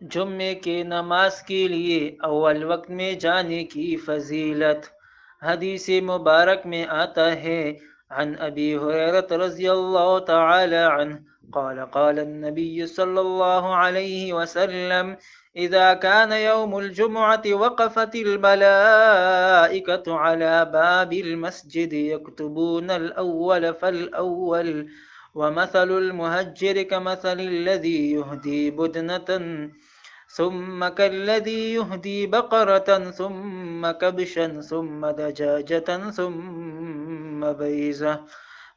جمعے کے نماز کے لیے اول وقت میں جانے کی فضیلت۔ حدیث مبارک میں آتا ہے، عن ابی ہریرہ رضی اللہ تعالی عنہ قال قال النبي صلى الله عليه وسلم إذا كان يوم الجمعة وقفت الملائكة على باب المسجد يكتبون الأول فالأول، ومثل المهجر كمثل الذي يهدي بدنة ثم كالذي يهدي بقرة ثم كبشا ثم دجاجة ثم بيزة،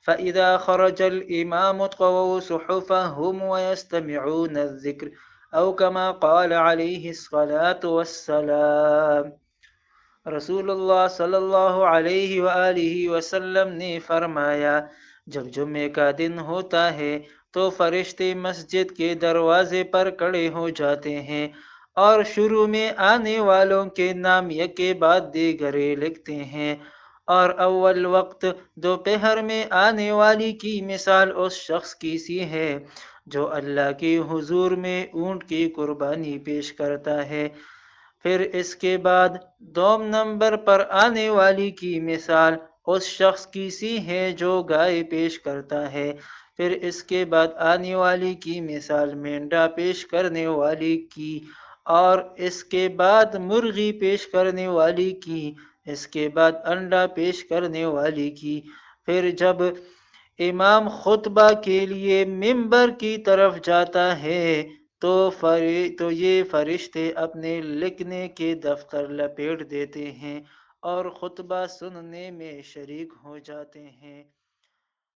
فإذا خرج الإمام طووا صحفهم ويستمعون الذكر، أو كما قال عليه الصلاة والسلام۔ رسول اللہ صلی اللہ علیہ وآلہ وسلم نے فرمایا، جب جمعے کا دن ہوتا ہے تو فرشتے مسجد کے دروازے پر کھڑے ہو جاتے ہیں اور شروع میں آنے والوں کے نام یکے بعد دیگرے لکھتے ہیں، اور اول وقت دوپہر میں آنے والی کی مثال اس شخص کی سی ہے جو اللہ کے حضور میں اونٹ کی قربانی پیش کرتا ہے۔ پھر اس کے بعد دوم نمبر پر آنے والی کی مثال اس شخص کی سی ہے جو گائے پیش کرتا ہے۔ پھر اس کے بعد آنے والی کی مثال مینڈا پیش کرنے والی کی، اور اس کے بعد مرغی پیش کرنے والی کی، اس کے بعد انڈا پیش کرنے والی کی۔ پھر جب امام خطبہ کے لیے ممبر کی طرف جاتا ہے تو یہ فرشتے اپنے لکھنے کے دفتر لپیٹ دیتے ہیں اور خطبہ سننے میں شریک ہو جاتے ہیں۔